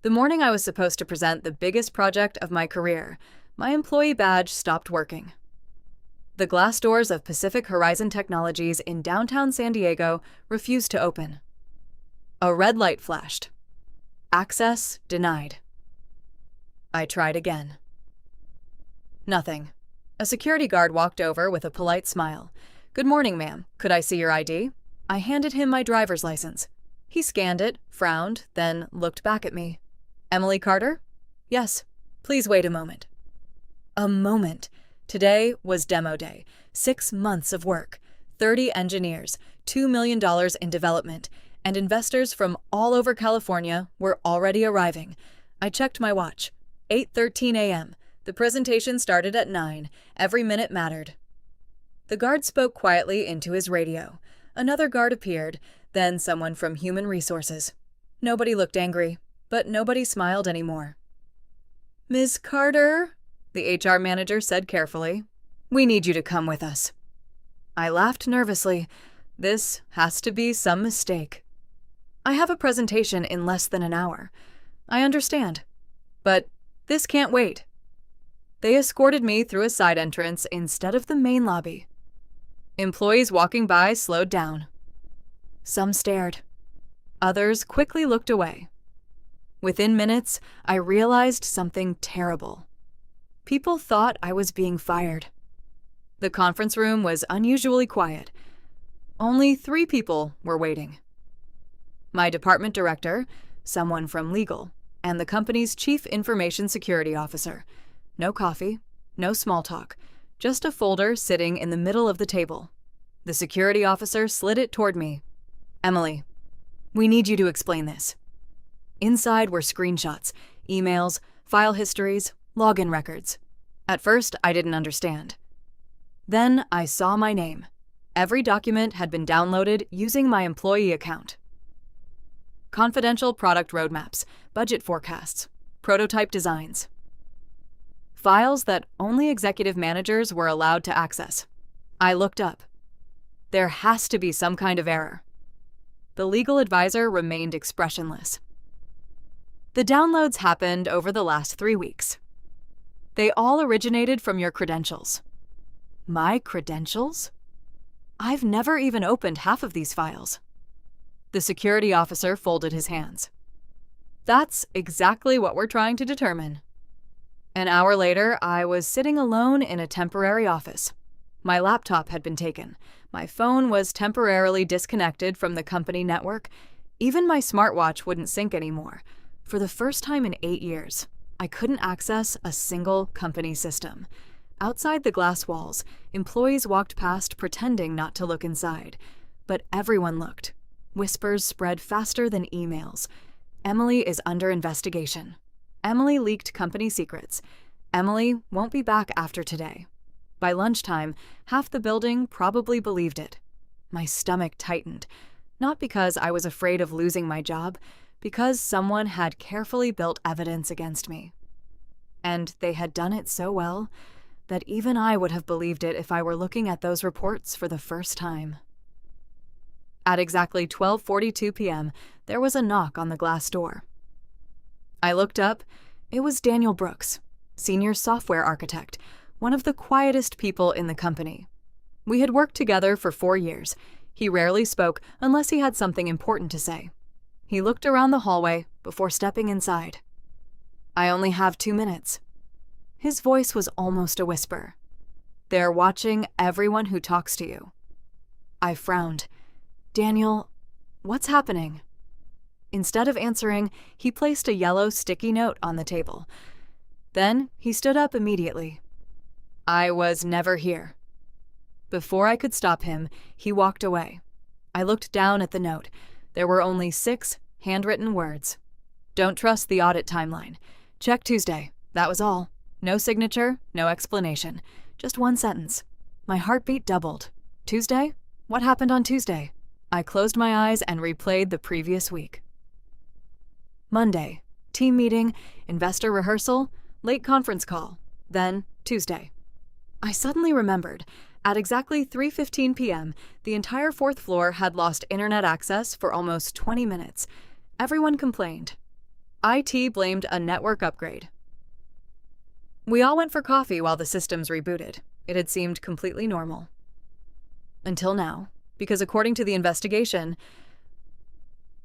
The morning I was supposed to present the biggest project of my career, my employee badge stopped working. The glass doors of Pacific Horizon Technologies in downtown San Diego refused to open. A red light flashed. Access denied. I tried again. Nothing. A security guard walked over with a polite smile. "Good morning, ma'am. Could I see your ID?" I handed him my driver's license. He scanned it, frowned, then looked back at me. "Emily Carter?" "Yes. Please wait a moment." A moment. Today was demo day. 6 months of work, 30 engineers, $2 million in development, and investors from all over California were already arriving. I checked my watch. 8:13 a.m. The presentation started at 9. Every minute mattered. The guard spoke quietly into his radio. Another guard appeared, then someone from Human Resources. Nobody looked angry, but nobody smiled anymore. "Ms. Carter," the HR manager said carefully, "we need you to come with us." I laughed nervously. This has to be some mistake. "I have a presentation in less than an hour. I understand. But this can't wait." They escorted me through a side entrance instead of the main lobby. Employees walking by slowed down. Some stared. Others quickly looked away. Within minutes, I realized something terrible. People thought I was being fired. The conference room was unusually quiet. Only 3 people were waiting. My department director, someone from legal, and the company's chief information security officer. No coffee, no small talk, just a folder sitting in the middle of the table. The security officer slid it toward me. "Emily, we need you to explain this." Inside were screenshots, emails, file histories, login records. At first, I didn't understand. Then I saw my name. Every document had been downloaded using my employee account. Confidential product roadmaps, budget forecasts, prototype designs. Files that only executive managers were allowed to access. I looked up. There has to be some kind of error. The legal advisor remained expressionless. The downloads happened over the last 3 weeks. They all originated from your credentials. My credentials? I've never even opened half of these files. The security officer folded his hands. That's exactly what we're trying to determine. An hour later, I was sitting alone in a temporary office. My laptop had been taken. My phone was temporarily disconnected from the company network. Even my smartwatch wouldn't sync anymore. For the first time in 8 years, I couldn't access a single company system. Outside the glass walls, employees walked past pretending not to look inside. But everyone looked. Whispers spread faster than emails. Emily is under investigation. Emily leaked company secrets. Emily won't be back after today. By lunchtime, half the building probably believed it. My stomach tightened, not because I was afraid of losing my job, because someone had carefully built evidence against me. And they had done it so well that even I would have believed it if I were looking at those reports for the first time. At exactly 12:42 p.m., there was a knock on the glass door. I looked up. It was Daniel Brooks, senior software architect, one of the quietest people in the company. We had worked together for 4 years. He rarely spoke unless he had something important to say. He looked around the hallway before stepping inside. "I only have 2 minutes." His voice was almost a whisper. "They're watching everyone who talks to you." I frowned. "Daniel, what's happening?" Instead of answering, he placed a yellow sticky note on the table. Then he stood up immediately. "I was never here." Before I could stop him, he walked away. I looked down at the note. There were only 6 handwritten words. "Don't trust the audit timeline. Check Tuesday." That was all. No signature, no explanation. Just 1 sentence. My heartbeat doubled. Tuesday? What happened on Tuesday? I closed my eyes and replayed the previous week. Monday, team meeting, investor rehearsal, late conference call. Then Tuesday. I suddenly remembered. At exactly 3:15 p.m., the entire 4th floor had lost internet access for almost 20 minutes. Everyone complained. IT blamed a network upgrade. We all went for coffee while the systems rebooted. It had seemed completely normal. Until now, because according to the investigation,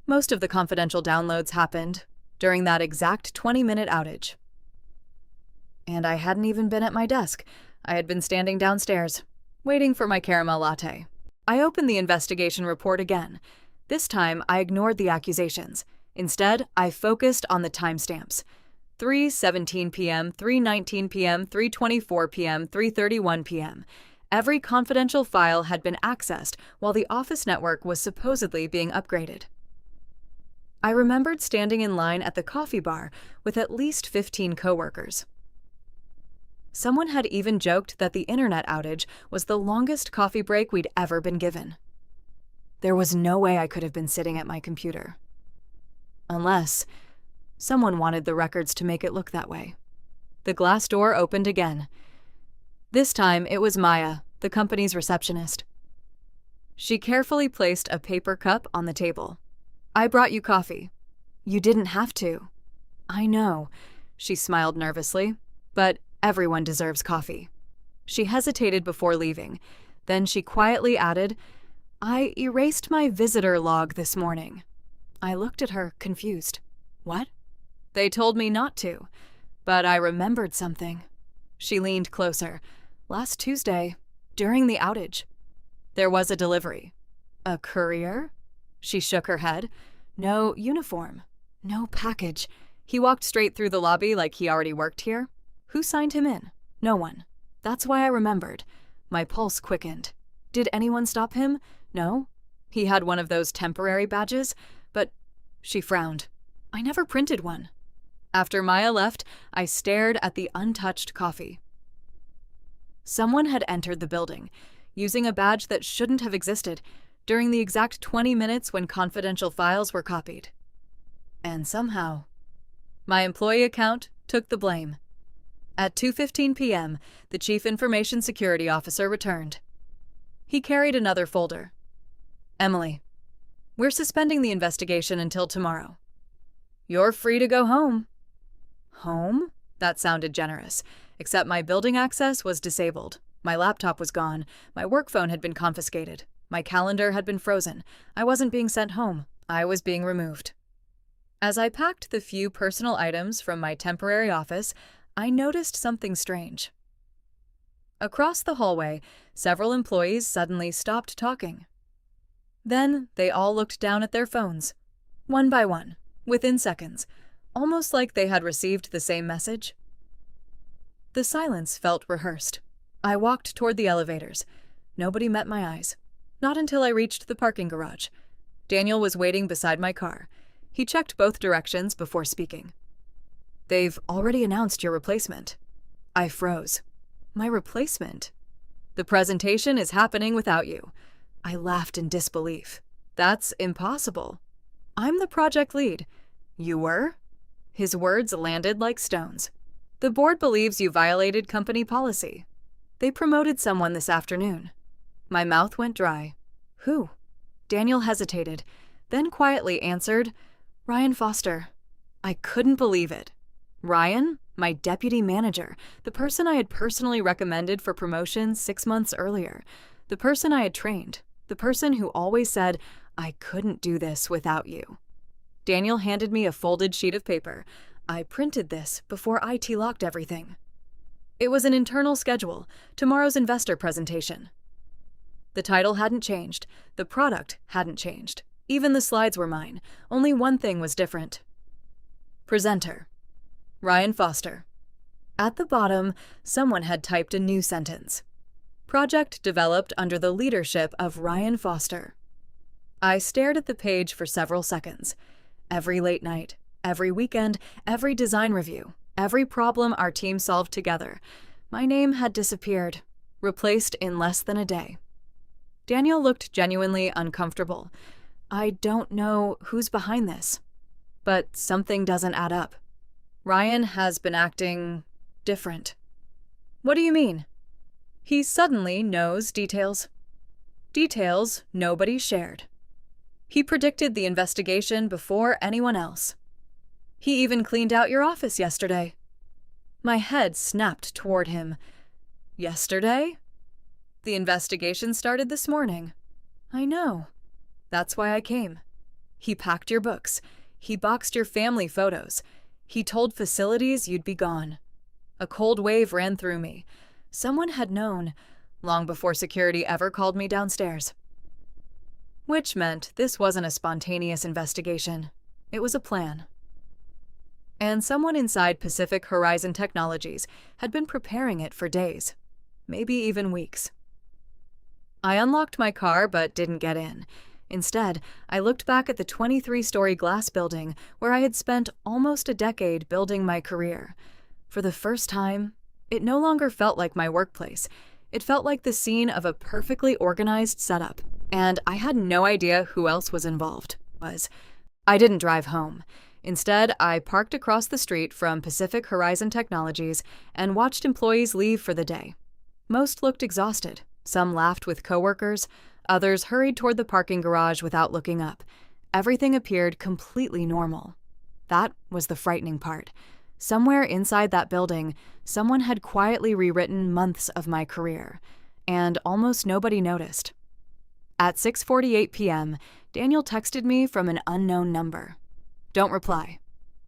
most of the confidential downloads happened during that exact 20-minute outage. And I hadn't even been at my desk. I had been standing downstairs, waiting for my caramel latte. I opened the investigation report again. This time, I ignored the accusations. Instead, I focused on the timestamps. 3:17 p.m., 3:19 p.m., 3:24 p.m., 3:31 p.m. Every confidential file had been accessed while the office network was supposedly being upgraded. I remembered standing in line at the coffee bar with at least 15 coworkers. Someone had even joked that the internet outage was the longest coffee break we'd ever been given. There was no way I could have been sitting at my computer. Unless someone wanted the records to make it look that way. The glass door opened again. This time it was Maya, the company's receptionist. She carefully placed a paper cup on the table. "I brought you coffee." "You didn't have to." "I know," she smiled nervously, "but everyone deserves coffee." She hesitated before leaving. Then she quietly added, "I erased my visitor log this morning." I looked at her, confused. "What?" "They told me not to, but I remembered something." She leaned closer. "Last Tuesday, during the outage, there was a delivery." "A courier?" She shook her head. "No uniform. No package." He walked straight through the lobby like he already worked here. "Who signed him in?" "No one." That's why I remembered. My pulse quickened. "Did anyone stop him?" "No." "He had one of those temporary badges?" "But—" She frowned. "I never printed one." After Maya left, I stared at the untouched coffee. Someone had entered the building, using a badge that shouldn't have existed, during the exact 20 minutes when confidential files were copied. And somehow, my employee account took the blame. At 2:15 p.m., the Chief Information Security Officer returned. He carried another folder. "Emily, we're suspending the investigation until tomorrow. You're free to go home." Home? That sounded generous, except my building access was disabled. My laptop was gone. My work phone had been confiscated. My calendar had been frozen. I wasn't being sent home. I was being removed. As I packed the few personal items from my temporary office, I noticed something strange. Across the hallway, several employees suddenly stopped talking. Then they all looked down at their phones, one by one, within seconds, almost like they had received the same message. The silence felt rehearsed. I walked toward the elevators. Nobody met my eyes. Not until I reached the parking garage. Daniel was waiting beside my car. He checked both directions before speaking. "They've already announced your replacement." I froze. "My replacement?" "The presentation is happening without you." I laughed in disbelief. "That's impossible. I'm the project lead." "You were?" His words landed like stones. "The board believes you violated company policy. They promoted someone this afternoon." My mouth went dry. "Who?" Daniel hesitated, then quietly answered, "Ryan Foster." I couldn't believe it. Ryan, my deputy manager, the person I had personally recommended for promotion 6 months earlier, the person I had trained, the person who always said, "I couldn't do this without you." Daniel handed me a folded sheet of paper. I printed this before IT locked everything. It was an internal schedule, tomorrow's investor presentation. The title hadn't changed. The product hadn't changed. Even the slides were mine. Only one thing was different. Presenter: Ryan Foster. At the bottom, someone had typed a new sentence. Project developed under the leadership of Ryan Foster. I stared at the page for several seconds. Every late night, every weekend, every design review, every problem our team solved together, my name had disappeared, replaced in less than a day. Daniel looked genuinely uncomfortable. I don't know who's behind this, but something doesn't add up. Ryan has been acting different. What do you mean? He suddenly knows details. Details nobody shared. He predicted the investigation before anyone else. He even cleaned out your office yesterday." My head snapped toward him. "Yesterday?" "The investigation started this morning." "I know. That's why I came. He packed your books. He boxed your family photos. He told facilities you'd be gone." A cold wave ran through me. Someone had known, long before security ever called me downstairs. Which meant this wasn't a spontaneous investigation. It was a plan. And someone inside Pacific Horizon Technologies had been preparing it for days, maybe even weeks. I unlocked my car but didn't get in. Instead, I looked back at the 23-story glass building where I had spent almost a decade building my career. For the first time, it no longer felt like my workplace. It felt like the scene of a perfectly organized setup, and I had no idea who else was involved. I didn't drive home. Instead, I parked across the street from Pacific Horizon Technologies and watched employees leave for the day. Most looked exhausted. Some laughed with coworkers. Others hurried toward the parking garage without looking up. Everything appeared completely normal. That was the frightening part. Somewhere inside that building, someone had quietly rewritten months of my career, and almost nobody noticed. At 6:48 p.m., Daniel texted me from an unknown number. "Don't reply.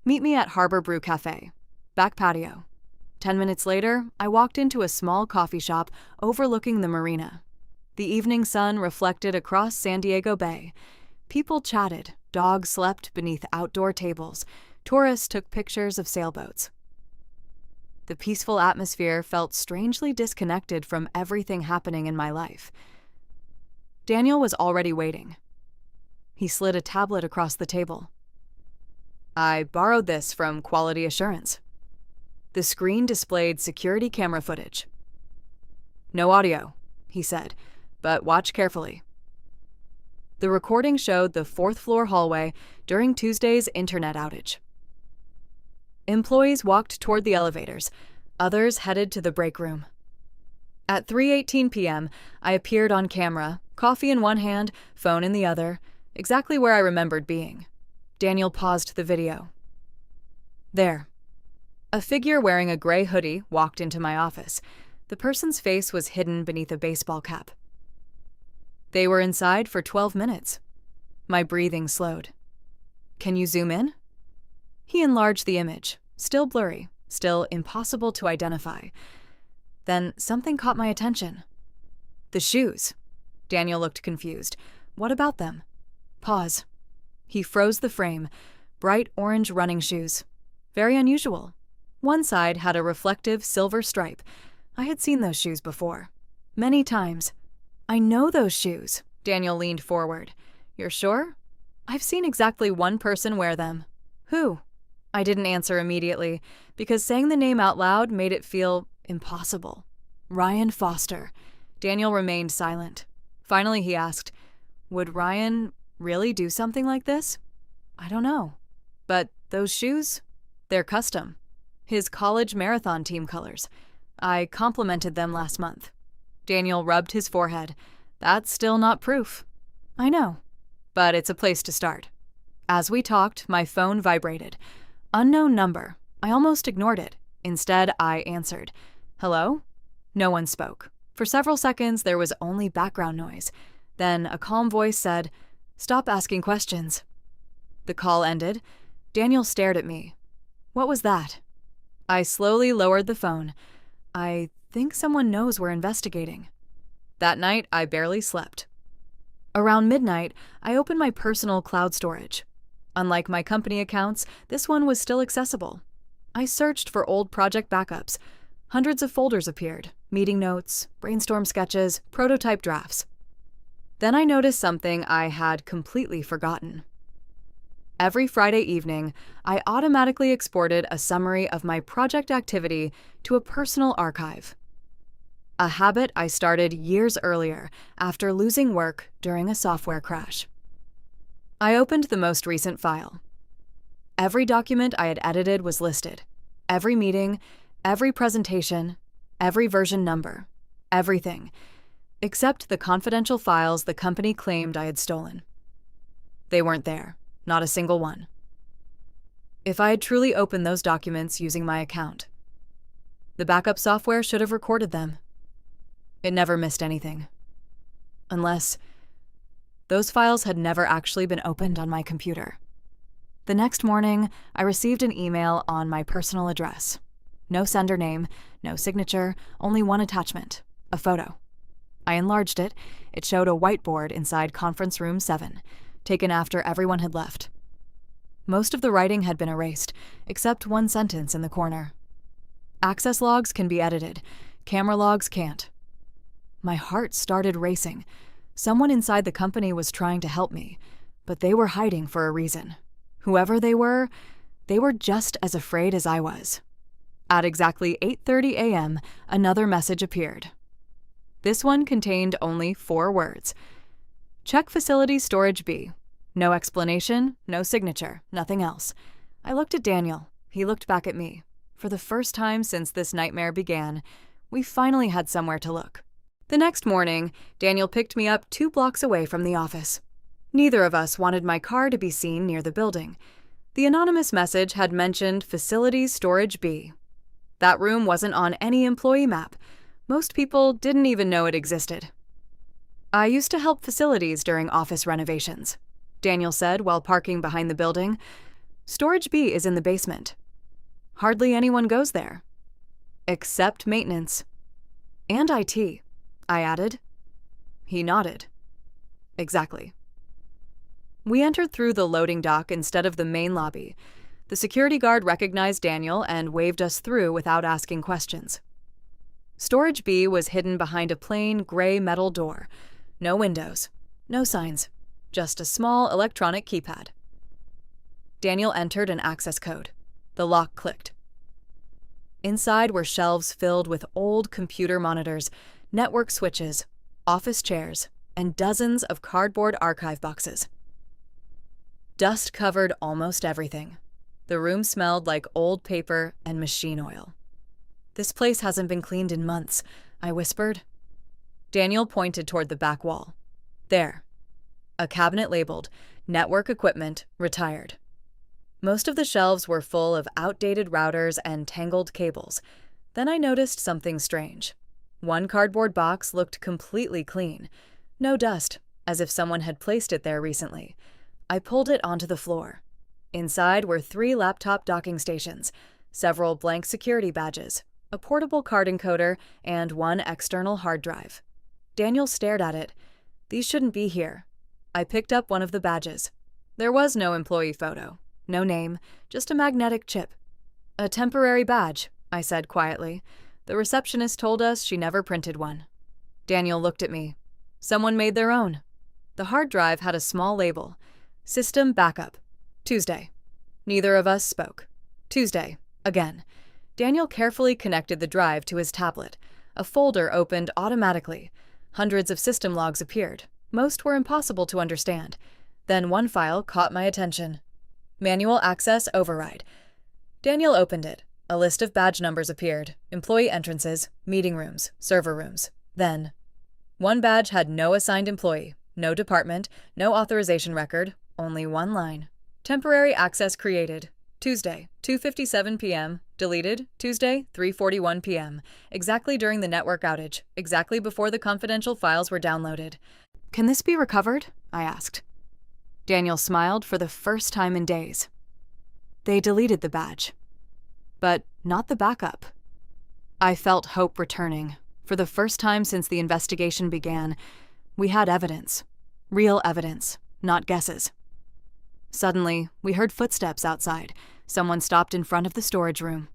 Meet me at Harbor Brew Cafe. Back patio." 10 minutes later, I walked into a small coffee shop overlooking the marina. The evening sun reflected across San Diego Bay. People chatted, dogs slept beneath outdoor tables, tourists took pictures of sailboats. The peaceful atmosphere felt strangely disconnected from everything happening in my life. Daniel was already waiting. He slid a tablet across the table. "I borrowed this from Quality Assurance." The screen displayed security camera footage. "No audio," he said, "but watch carefully." The recording showed the fourth-floor hallway during Tuesday's internet outage. Employees walked toward the elevators. Others headed to the break room. At 3:18 p.m., I appeared on camera, coffee in one hand, phone in the other, exactly where I remembered being. Daniel paused the video. "There." A figure wearing a gray hoodie walked into my office. The person's face was hidden beneath a baseball cap. They were inside for 12 minutes. My breathing slowed. "Can you zoom in?" He enlarged the image, still blurry, still impossible to identify. Then something caught my attention. "The shoes." Daniel looked confused. "What about them?" Pause. He froze the frame. Bright orange running shoes. Very unusual. One side had a reflective silver stripe. I had seen those shoes before. Many times. "I know those shoes." Daniel leaned forward. "You're sure?" "I've seen exactly one person wear them." "Who?" I didn't answer immediately, because saying the name out loud made it feel impossible. "Ryan Foster." Daniel remained silent. Finally he asked, "Would Ryan really do something like this?" "I don't know. But those shoes? They're custom. His college marathon team colors. I complimented them last month." Daniel rubbed his forehead. "That's still not proof." "I know. But it's a place to start." As we talked, my phone vibrated. Unknown number. I almost ignored it. Instead, I answered. "Hello?" No one spoke. For several seconds, there was only background noise. Then a calm voice said, "Stop asking questions." The call ended. Daniel stared at me. "What was that?" I slowly lowered the phone. "I think someone knows we're investigating." That night, I barely slept. Around midnight, I opened my personal cloud storage. Unlike my company accounts, this one was still accessible. I searched for old project backups. Hundreds of folders appeared, meeting notes, brainstorm sketches, prototype drafts. Then I noticed something I had completely forgotten. Every Friday evening, I automatically exported a summary of my project activity to a personal archive. A habit I started years earlier after losing work during a software crash. I opened the most recent file. Every document I had edited was listed. Every meeting, every presentation, every version number, everything, except the confidential files the company claimed I had stolen. They weren't there, not a single one. If I had truly opened those documents using my account. The backup software should have recorded them. It never missed anything. Unless those files had never actually been opened on my computer. The next morning, I received an email on my personal address. No sender name, no signature, only one attachment, a photo. I enlarged it. It showed a whiteboard inside conference room 7, taken after everyone had left. Most of the writing had been erased, except one sentence in the corner. Access logs can be edited. Camera logs can't. My heart started racing. Someone inside the company was trying to help me, but they were hiding for a reason. Whoever they were just as afraid as I was. At exactly 8:30 a.m., another message appeared. This one contained only 4 words. Check facility storage B. No explanation, no signature, nothing else. I looked at Daniel. He looked back at me. For the first time since this nightmare began, we finally had somewhere to look. The next morning, Daniel picked me up 2 blocks away from the office. Neither of us wanted my car to be seen near the building. The anonymous message had mentioned Facilities Storage B. That room wasn't on any employee map. Most people didn't even know it existed. I used to help facilities during office renovations, Daniel said while parking behind the building. Storage B is in the basement. Hardly anyone goes there. Except maintenance. And IT, I added. He nodded. Exactly. We entered through the loading dock instead of the main lobby. The security guard recognized Daniel and waved us through without asking questions. Storage B was hidden behind a plain gray metal door. No windows, no signs, just a small electronic keypad. Daniel entered an access code. The lock clicked. Inside were shelves filled with old computer monitors, network switches, office chairs, and dozens of cardboard archive boxes. Dust covered almost everything. The room smelled like old paper and machine oil. This place hasn't been cleaned in months, I whispered. Daniel pointed toward the back wall. There. A cabinet labeled, Network Equipment, Retired. Most of the shelves were full of outdated routers and tangled cables. Then I noticed something strange. One cardboard box looked completely clean. No dust, as if someone had placed it there recently. I pulled it onto the floor. Inside were 3 laptop docking stations, several blank security badges, a portable card encoder, and 1 external hard drive. Daniel stared at it. These shouldn't be here. I picked up one of the badges. There was no employee photo, no name, just a magnetic chip. A temporary badge, I said quietly. The receptionist told us she never printed one. Daniel looked at me. Someone made their own. The hard drive had a small label. System backup. Tuesday. Neither of us spoke. Tuesday. Again. Daniel carefully connected the drive to his tablet. A folder opened automatically. Hundreds of system logs appeared. Most were impossible to understand. Then one file caught my attention. Manual access override. Daniel opened it. A list of badge numbers appeared. Employee entrances, meeting rooms, server rooms. Then, one badge had no assigned employee, no department, no authorization record, only one line. Temporary access created. Tuesday, 2:57 p.m. Deleted. Tuesday, 3:41 p.m. Exactly during the network outage. Exactly before the confidential files were downloaded. Can this be recovered? I asked. Daniel smiled for the first time in days. They deleted the badge. But not the backup. I felt hope returning. For the first time since the investigation began, we had evidence. Real evidence, not guesses. Suddenly, we heard footsteps outside. Someone stopped in front of the storage room.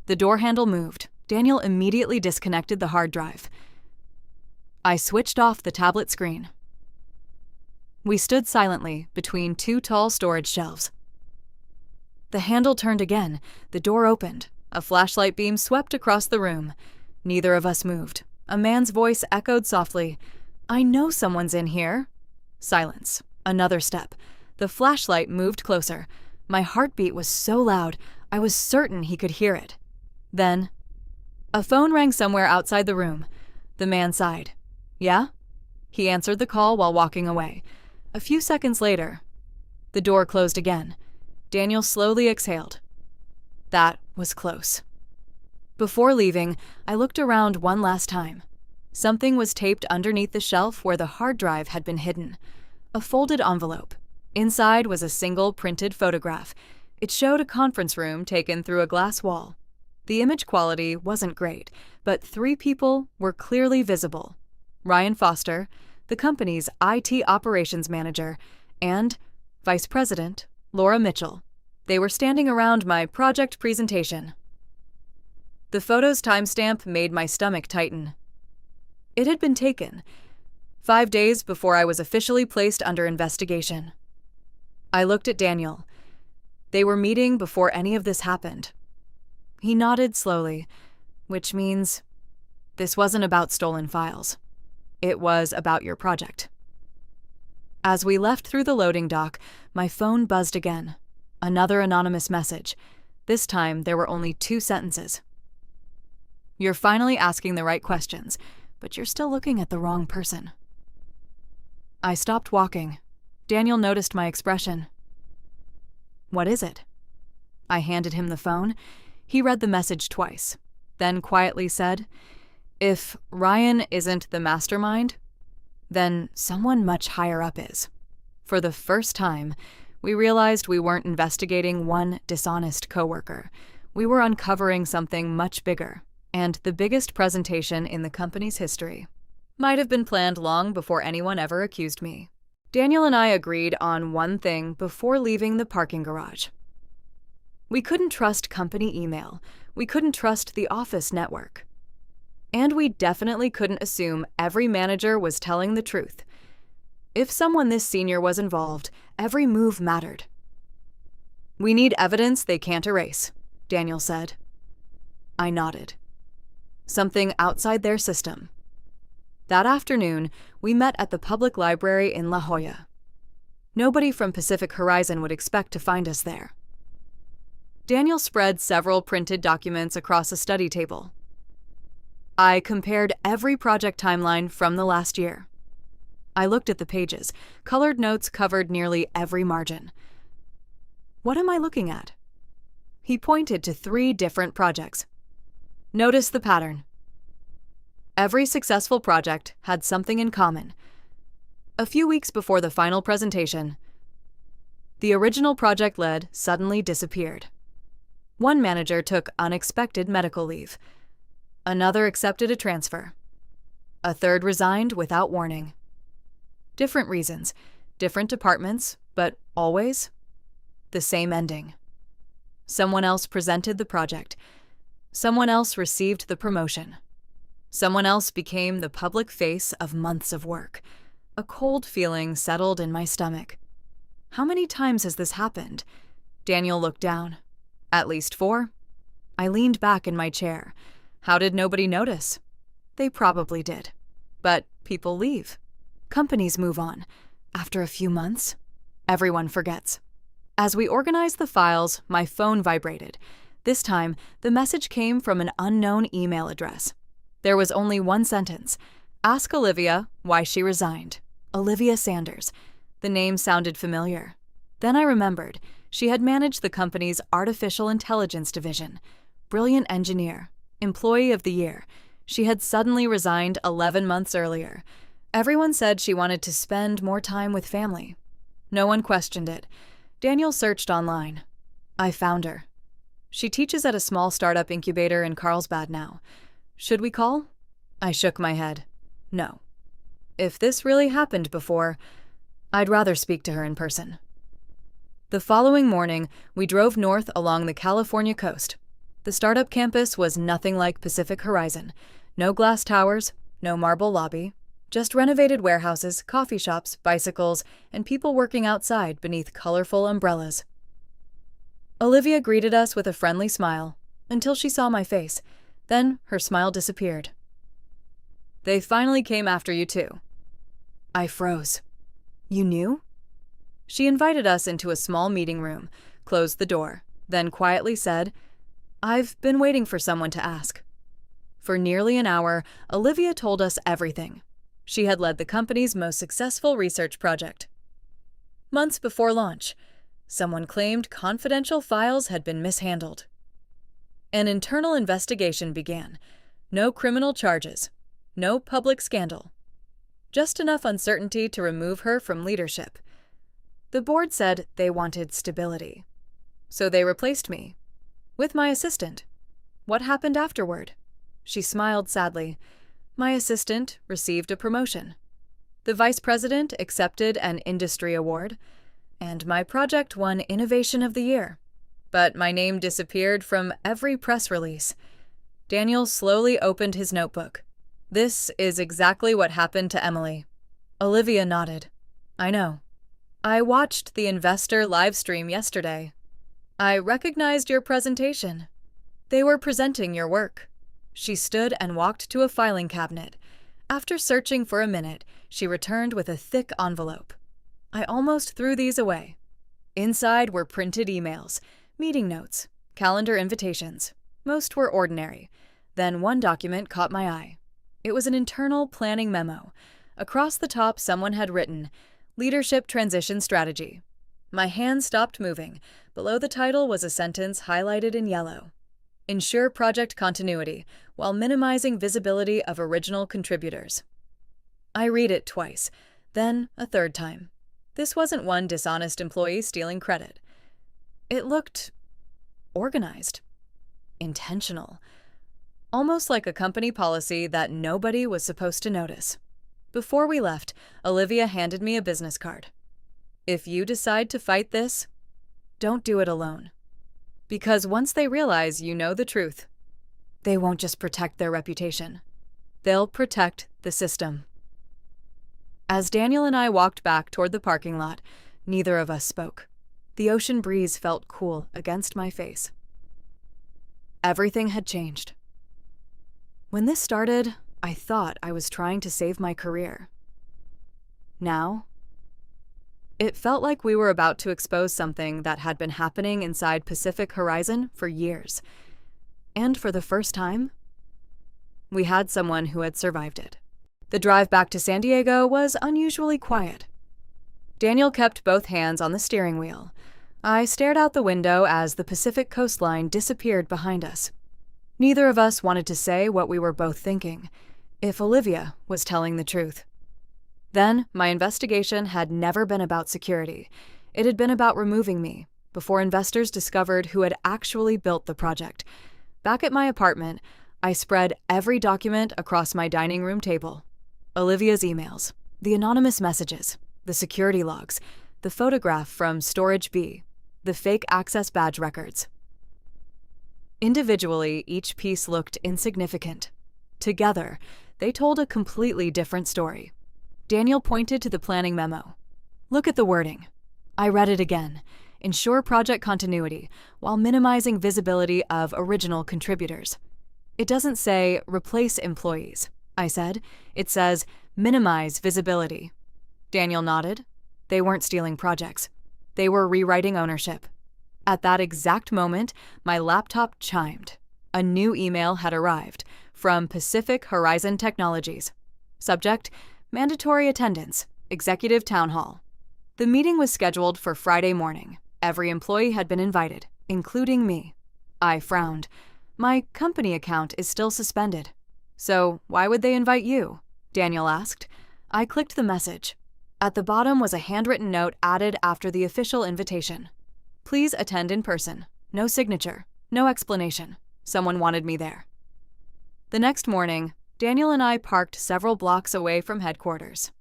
The door handle moved. Daniel immediately disconnected the hard drive. I switched off the tablet screen. We stood silently between 2 tall storage shelves. The handle turned again. The door opened. A flashlight beam swept across the room. Neither of us moved. A man's voice echoed softly. I know someone's in here. Silence. Another step. The flashlight moved closer. My heartbeat was so loud, I was certain he could hear it. Then, a phone rang somewhere outside the room. The man sighed. Yeah? He answered the call while walking away. A few seconds later, the door closed again. Daniel slowly exhaled. That was close. Before leaving, I looked around one last time. Something was taped underneath the shelf where the hard drive had been hidden. A folded envelope. Inside was a single printed photograph. It showed a conference room taken through a glass wall. The image quality wasn't great, but 3 people were clearly visible. Ryan Foster, the company's IT operations manager, and Vice President Laura Mitchell. They were standing around my project presentation. The photo's timestamp made my stomach tighten. It had been taken 5 days before I was officially placed under investigation. I looked at Daniel. They were meeting before any of this happened. He nodded slowly, which means this wasn't about stolen files. It was about your project. As we left through the loading dock, my phone buzzed again. Another anonymous message. This time, there were only 2 sentences. You're finally asking the right questions, but you're still looking at the wrong person. I stopped walking. Daniel noticed my expression. What is it? I handed him the phone. He read the message twice, then quietly said, If Ryan isn't the mastermind, then someone much higher up is. For the first time, we realized we weren't investigating one dishonest coworker. We were uncovering something much bigger, and the biggest presentation in the company's history. Might have been planned long before anyone ever accused me. Daniel and I agreed on one thing before leaving the parking garage. We couldn't trust company email. We couldn't trust the office network. And we definitely couldn't assume every manager was telling the truth. If someone this senior was involved, every move mattered. We need evidence they can't erase, Daniel said. I nodded. Something outside their system. That afternoon, we met at the public library in La Jolla. Nobody from Pacific Horizon would expect to find us there. Daniel spread several printed documents across a study table. I compared every project timeline from the last year. I looked at the pages. Colored notes covered nearly every margin. What am I looking at? He pointed to 3 different projects. Notice the pattern. Every successful project had something in common. A few weeks before the final presentation, the original project lead suddenly disappeared. One manager took unexpected medical leave. Another accepted a transfer. A third resigned without warning. Different reasons, different departments, but always the same ending. Someone else presented the project. Someone else received the promotion. Someone else became the public face of months of work. A cold feeling settled in my stomach. How many times has this happened? Daniel looked down. At least 4. I leaned back in my chair. How did nobody notice? They probably did. But people leave. Companies move on. After a few months, everyone forgets. As we organized the files, my phone vibrated. This time, the message came from an unknown email address. There was only one sentence. Ask Olivia why she resigned. Olivia Sanders. The name sounded familiar. Then I remembered. She had managed the company's artificial intelligence division. Brilliant engineer. Employee of the year. She had suddenly resigned 11 months earlier. Everyone said she wanted to spend more time with family. No one questioned it. Daniel searched online. I found her. She teaches at a small startup incubator in Carlsbad now. Should we call? I shook my head. No. If this really happened before, I'd rather speak to her in person. The following morning, we drove north along the California coast. The startup campus was nothing like Pacific Horizon. No glass towers, no marble lobby, just renovated warehouses, coffee shops, bicycles, and people working outside beneath colorful umbrellas. Olivia greeted us with a friendly smile until she saw my face. Then her smile disappeared. They finally came after you too. I froze. You knew? She invited us into a small meeting room, closed the door, then quietly said, I've been waiting for someone to ask. For nearly an hour, Olivia told us everything. She had led the company's most successful research project. Months before launch, Someone claimed confidential files had been mishandled. An internal investigation began. No criminal charges. No public scandal. Just enough uncertainty to remove her from leadership. The board said they wanted stability. So they replaced me. With my assistant. What happened afterward? She smiled sadly. My assistant received a promotion. The vice president accepted an industry award, and my project won Innovation of the Year. But my name disappeared from every press release. Daniel slowly opened his notebook. This is exactly what happened to Emily. Olivia nodded. I know. I watched the investor live stream yesterday. I recognized your presentation. They were presenting your work. She stood and walked to a filing cabinet. After searching for a minute, she returned with a thick envelope. I almost threw these away. Inside were printed emails, meeting notes, calendar invitations. Most were ordinary. Then one document caught my eye. It was an internal planning memo. Across the top, someone had written, Leadership Transition Strategy. My hand stopped moving. Below the title was a sentence highlighted in yellow. Ensure project continuity while minimizing visibility of original contributors. I read it twice, then a third time. This wasn't one dishonest employee stealing credit. It looked organized, intentional, almost like a company policy that nobody was supposed to notice. Before we left, Olivia handed me a business card. If you decide to fight this, don't do it alone. Because once they realize you know the truth, they won't just protect their reputation. They'll protect the system. As Daniel and I walked back toward the parking lot, neither of us spoke. The ocean breeze felt cool against my face. Everything had changed. When this started, I thought I was trying to save my career. Now, it felt like we were about to expose something that had been happening inside Pacific Horizon for years. And for the first time, we had someone who had survived it. The drive back to San Diego was unusually quiet. Daniel kept both hands on the steering wheel. I stared out the window as the Pacific coastline disappeared behind us. Neither of us wanted to say what we were both thinking, if Olivia was telling the truth. Then, my investigation had never been about security. It had been about removing me, before investors discovered who had actually built the project. Back at my apartment, I spread every document across my dining room table. Olivia's emails, the anonymous messages, the security logs, the photograph from Storage B, the fake access badge records. Individually, each piece looked insignificant. Together, they told a completely different story. Daniel pointed to the planning memo. Look at the wording. I read it again. Ensure project continuity while minimizing visibility of original contributors. It doesn't say replace employees, I said. It says minimize visibility. Daniel nodded. They weren't stealing projects. They were rewriting ownership. At that exact moment, my laptop chimed. A new email had arrived from Pacific Horizon Technologies. Subject, mandatory attendance, executive town hall. The meeting was scheduled for Friday morning. Every employee had been invited, including me. I frowned. My company account is still suspended. So why would they invite you? Daniel asked. I clicked the message. At the bottom was a handwritten note added after the official invitation. Please attend in person. No signature. No explanation. Someone wanted me there. The next morning, Daniel and I parked several blocks away from headquarters.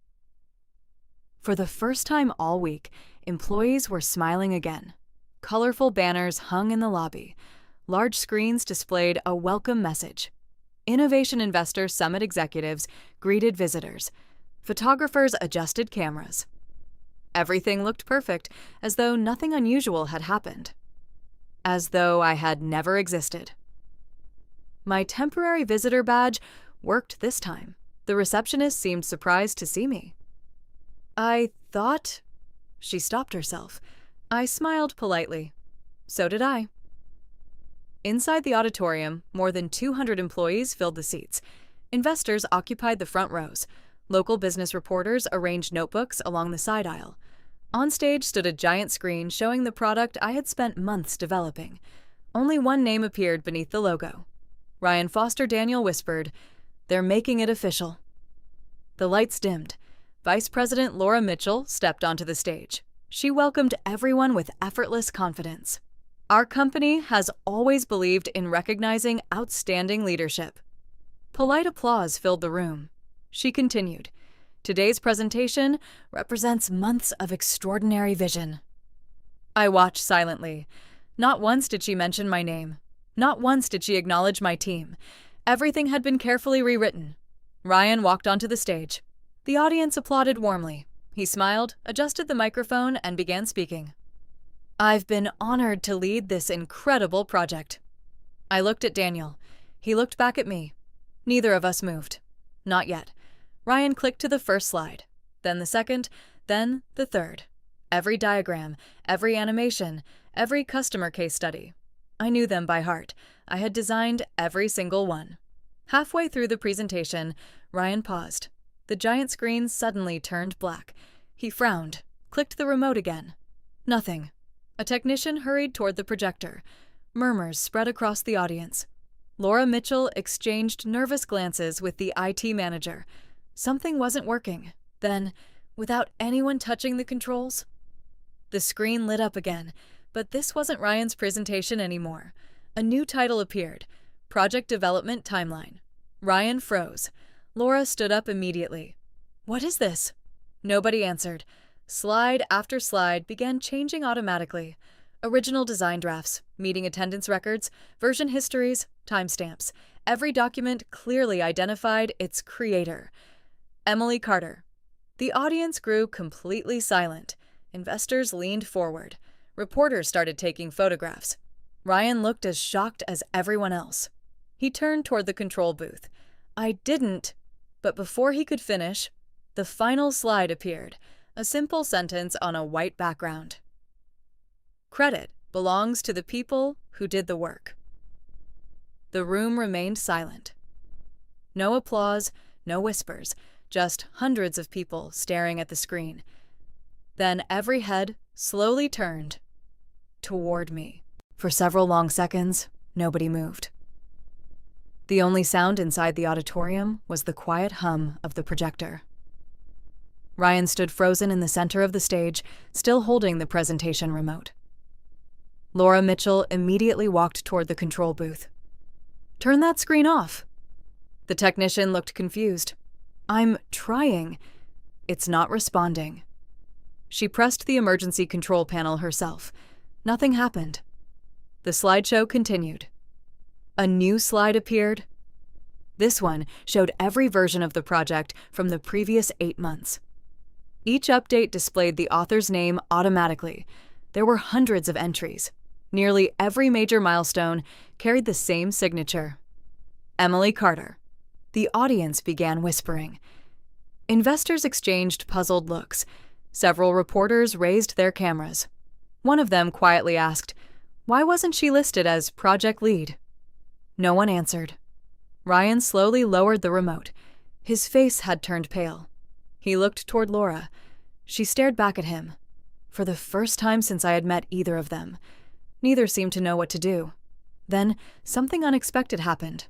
For the first time all week, employees were smiling again. Colorful banners hung in the lobby. Large screens displayed a welcome message. Innovation Investor Summit executives greeted visitors. Photographers adjusted cameras. Everything looked perfect, as though nothing unusual had happened. As though I had never existed. My temporary visitor badge worked this time. The receptionist seemed surprised to see me. I thought... She stopped herself. I smiled politely. So did I. Inside the auditorium, more than 200 employees filled the seats. Investors occupied the front rows. Local business reporters arranged notebooks along the side aisle. On stage stood a giant screen showing the product I had spent months developing. Only one name appeared beneath the logo. Ryan Foster Daniel whispered, "They're making it official." The lights dimmed. Vice President Laura Mitchell stepped onto the stage. She welcomed everyone with effortless confidence. Our company has always believed in recognizing outstanding leadership. Polite applause filled the room. She continued, "Today's presentation represents months of extraordinary vision." I watched silently. Not once did she mention my name. Not once did she acknowledge my team. Everything had been carefully rewritten. Ryan walked onto the stage. The audience applauded warmly. He smiled, adjusted the microphone, and began speaking. "I've been honored to lead this incredible project." I looked at Daniel. He looked back at me. Neither of us moved. Not yet. Ryan clicked to the first slide, then the second, then the third. Every diagram, every animation, every customer case study. I knew them by heart. I had designed every single one. Halfway through the presentation, Ryan paused. The giant screen suddenly turned black. He frowned, clicked the remote again. Nothing. A technician hurried toward the projector. Murmurs spread across the audience. Laura Mitchell exchanged nervous glances with the IT manager. Something wasn't working. Then, without anyone touching the controls, the screen lit up again, but this wasn't Ryan's presentation anymore. A new title appeared, Project Development Timeline. Ryan froze. Laura stood up immediately. "What is this?" Nobody answered. Slide after slide began changing automatically. Original design drafts, meeting attendance records, version histories, timestamps. Every document clearly identified its creator. Emily Carter. The audience grew completely silent. Investors leaned forward. Reporters started taking photographs. Ryan looked as shocked as everyone else. He turned toward the control booth. I didn't, but before he could finish, the final slide appeared, a simple sentence on a white background. "Credit belongs to the people who did the work." The room remained silent. No applause, no whispers, just hundreds of people staring at the screen. Then every head slowly turned toward me. For several long seconds, nobody moved. The only sound inside the auditorium was the quiet hum of the projector. Ryan stood frozen in the center of the stage, still holding the presentation remote. Laura Mitchell immediately walked toward the control booth. "Turn that screen off." The technician looked confused. "I'm trying. It's not responding." She pressed the emergency control panel herself. Nothing happened. The slideshow continued. A new slide appeared. This one showed every version of the project from the previous 8 months. Each update displayed the author's name automatically. There were hundreds of entries. Nearly every major milestone carried the same signature. Emily Carter. The audience began whispering. Investors exchanged puzzled looks. Several reporters raised their cameras. One of them quietly asked, "Why wasn't she listed as project lead?" No one answered. Ryan slowly lowered the remote. His face had turned pale. He looked toward Laura. She stared back at him. For the first time since I had met either of them, neither seemed to know what to do. Then something unexpected happened.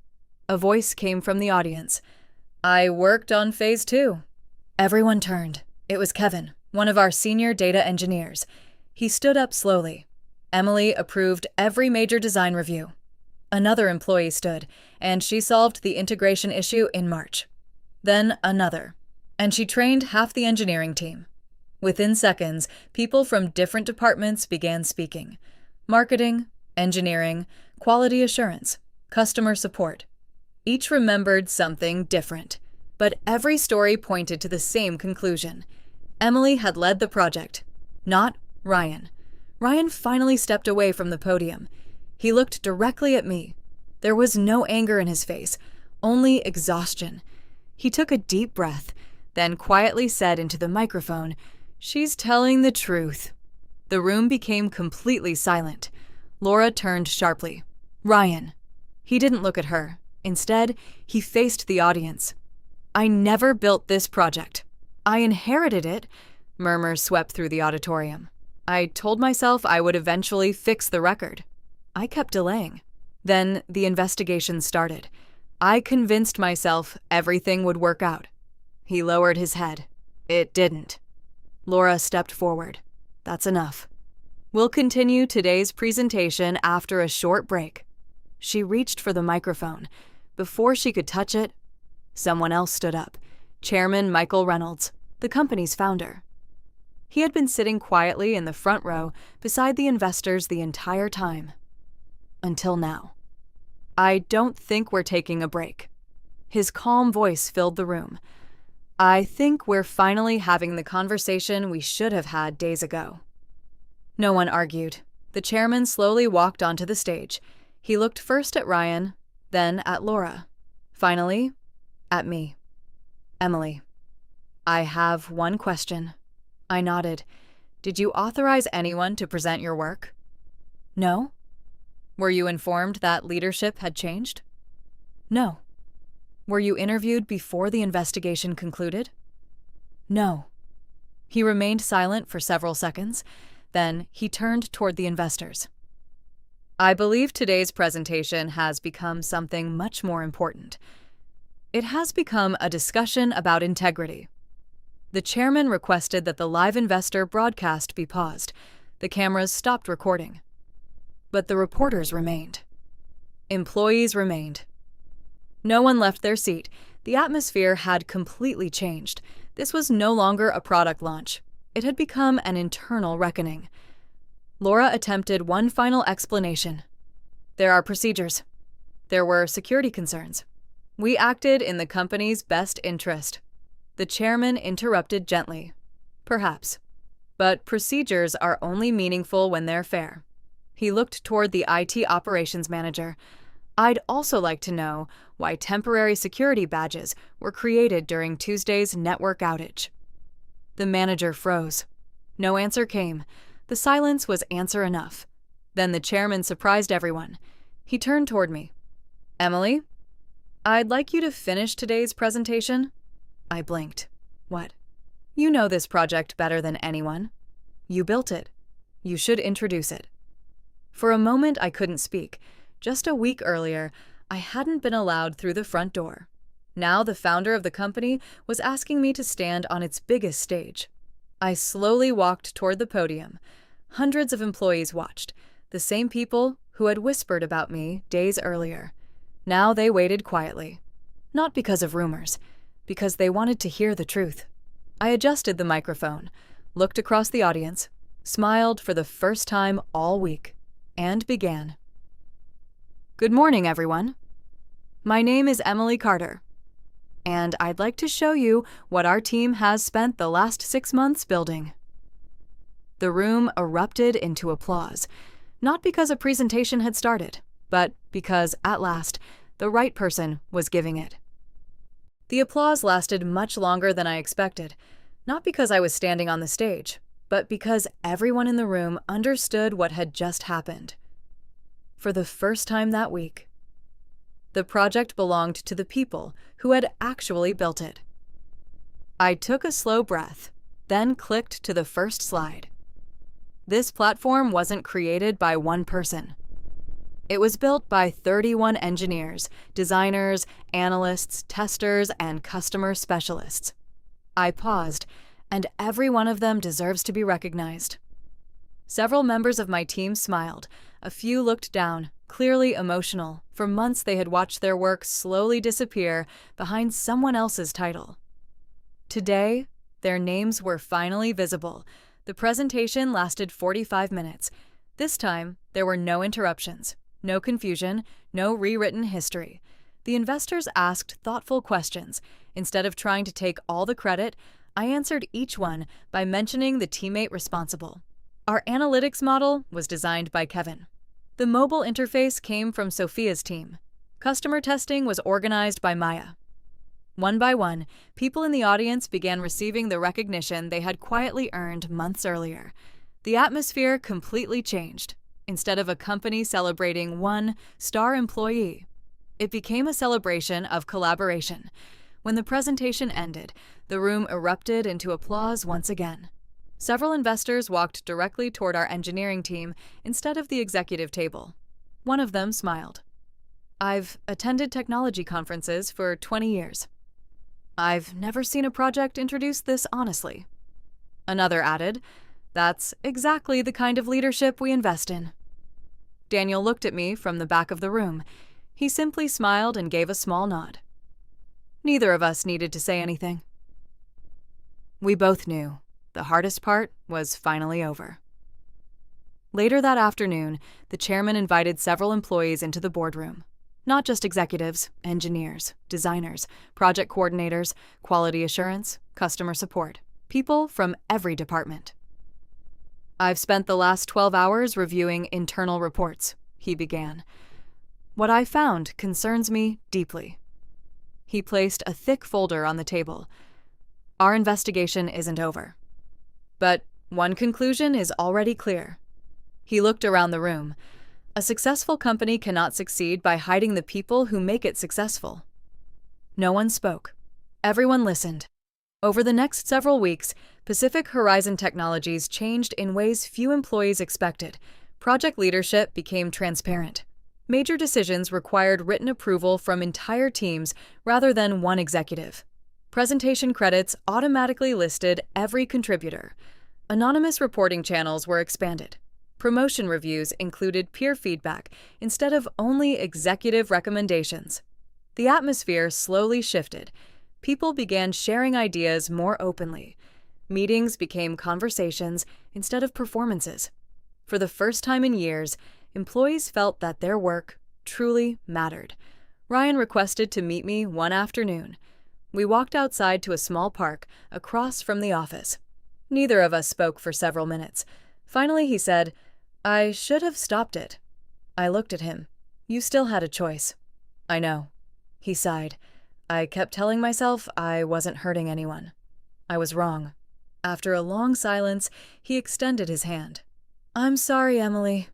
A voice came from the audience. "I worked on phase 2. Everyone turned. It was Kevin, one of our senior data engineers. He stood up slowly. Emily approved every major design review. Another employee stood, and she solved the integration issue in March. Then another, and she trained half the engineering team. Within seconds, people from different departments began speaking. Marketing, engineering, quality assurance, customer support. Each remembered something different, but every story pointed to the same conclusion. Emily had led the project, not Ryan. Ryan finally stepped away from the podium. He looked directly at me. There was no anger in his face, only exhaustion. He took a deep breath, then quietly said into the microphone, "She's telling the truth." The room became completely silent. Laura turned sharply. "Ryan." He didn't look at her. Instead, he faced the audience. "I never built this project. I inherited it, Murmurs swept through the auditorium. I told myself I would eventually fix the record. I kept delaying. Then the investigation started. I convinced myself everything would work out. He lowered his head. It didn't. Laura stepped forward. That's enough. We'll continue today's presentation after a short break. She reached for the microphone. Before she could touch it, someone else stood up. Chairman Michael Reynolds, the company's founder. He had been sitting quietly in the front row beside the investors the entire time. Until now. I don't think we're taking a break. His calm voice filled the room. I think we're finally having the conversation we should have had days ago. No one argued. The chairman slowly walked onto the stage. He looked first at Ryan, then at Laura. Finally, at me. Emily. I have one question. I nodded. Did you authorize anyone to present your work? No. Were you informed that leadership had changed? No. Were you interviewed before the investigation concluded? No. He remained silent for several seconds. Then he turned toward the investors. I believe today's presentation has become something much more important. It has become a discussion about integrity. The chairman requested that the live investor broadcast be paused. The cameras stopped recording. But the reporters remained. Employees remained. No one left their seat. The atmosphere had completely changed. This was no longer a product launch. It had become an internal reckoning. Laura attempted one final explanation. There are procedures. There were security concerns. We acted in the company's best interest. The chairman interrupted gently. Perhaps. But procedures are only meaningful when they're fair. He looked toward the IT operations manager. I'd also like to know why temporary security badges were created during Tuesday's network outage. The manager froze. No answer came. The silence was answer enough. Then the chairman surprised everyone. He turned toward me. Emily, I'd like you to finish today's presentation. I blinked. What? You know this project better than anyone. You built it. You should introduce it. For a moment, I couldn't speak. Just a week earlier, I hadn't been allowed through the front door. Now the founder of the company was asking me to stand on its biggest stage. I slowly walked toward the podium. Hundreds of employees watched, the same people who had whispered about me days earlier. Now they waited quietly. Not because of rumors, because they wanted to hear the truth. I adjusted the microphone, looked across the audience, smiled for the first time all week, and began. Good morning, everyone. My name is Emily Carter, and I'd like to show you what our team has spent the last 6 months building. The room erupted into applause, not because a presentation had started, but because, at last, the right person was giving it. The applause lasted much longer than I expected, not because I was standing on the stage, but because everyone in the room understood what had just happened. For the first time that week, the project belonged to the people who had actually built it. I took a slow breath, then clicked to the first slide. This platform wasn't created by one person. It was built by 31 engineers, designers, analysts, testers, and customer specialists. I paused, and every one of them deserves to be recognized. Several members of my team smiled. A few looked down, clearly emotional. For months they had watched their work slowly disappear behind someone else's title. Today, their names were finally visible. The presentation lasted 45 minutes. This time, there were no interruptions, no confusion, no rewritten history. The investors asked thoughtful questions. Instead of trying to take all the credit, I answered each one by mentioning the teammate responsible. Our analytics model was designed by Kevin. The mobile interface came from Sophia's team. Customer testing was organized by Maya. One by one, people in the audience began receiving the recognition they had quietly earned months earlier. The atmosphere completely changed. Instead of a company celebrating one star employee, it became a celebration of collaboration. When the presentation ended, the room erupted into applause once again. Several investors walked directly toward our engineering team instead of the executive table. One of them smiled. "I've attended technology conferences for 20 years. I've never seen a project introduced this honestly." Another added, "That's exactly the kind of leadership we invest in." Daniel looked at me from the back of the room. He simply smiled and gave a small nod. Neither of us needed to say anything. We both knew the hardest part was finally over. Later that afternoon, the chairman invited several employees into the boardroom. Not just executives, engineers, designers, project coordinators, quality assurance, customer support. People from every department. "I've spent the last 12 hours reviewing internal reports," he began. "What I found concerns me deeply." He placed a thick folder on the table. "Our investigation isn't over. But one conclusion is already clear." He looked around the room. "A successful company cannot succeed by hiding the people who make it successful." No one spoke. Everyone listened. Over the next several weeks, Pacific Horizon Technologies changed in ways few employees expected. Project leadership became transparent. Major decisions required written approval from entire teams rather than one executive. Presentation credits automatically listed every contributor. Anonymous reporting channels were expanded. Promotion reviews included peer feedback instead of only executive recommendations. The atmosphere slowly shifted. People began sharing ideas more openly. Meetings became conversations instead of performances. For the first time in years, employees felt that their work truly mattered. Ryan requested to meet me one afternoon. We walked outside to a small park across from the office. Neither of us spoke for several minutes. Finally, he said, "I should have stopped it." I looked at him. "You still had a choice." "I know." He sighed. "I kept telling myself I wasn't hurting anyone. I was wrong." After a long silence, he extended his hand. "I'm sorry, Emily."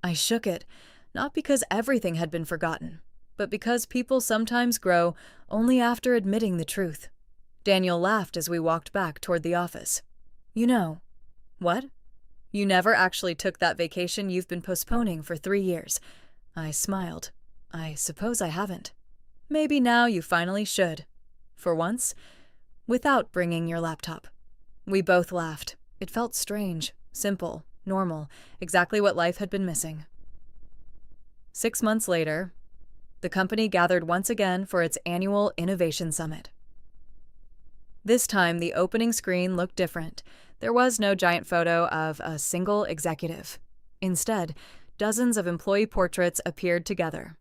I shook it, not because everything had been forgotten, but because people sometimes grow only after admitting the truth. Daniel laughed as we walked back toward the office. "You know." "What?" "You never actually took that vacation you've been postponing for 3 years. I smiled. "I suppose I haven't." "Maybe now you finally should. For once, without bringing your laptop." We both laughed. It felt strange, simple, normal, exactly what life had been missing. 6 months later, the company gathered once again for its annual Innovation Summit. This time, the opening screen looked different. There was no giant photo of a single executive. Instead, dozens of employee portraits appeared together.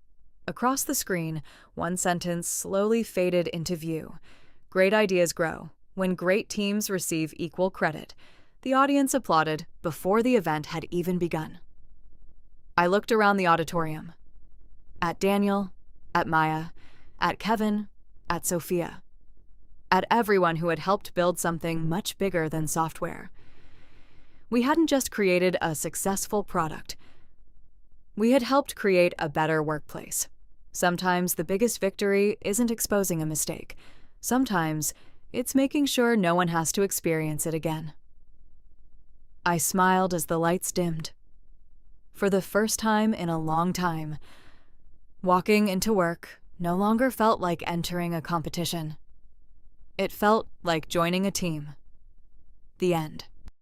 Across the screen, one sentence slowly faded into view. "Great ideas grow when great teams receive equal credit." The audience applauded before the event had even begun. I looked around the auditorium. At Daniel, at Maya, at Kevin, at Sophia. At everyone who had helped build something much bigger than software. We hadn't just created a successful product. We had helped create a better workplace. Sometimes the biggest victory isn't exposing a mistake. Sometimes it's making sure no one has to experience it again. I smiled as the lights dimmed. For the first time in a long time, walking into work no longer felt like entering a competition. It felt like joining a team. The end.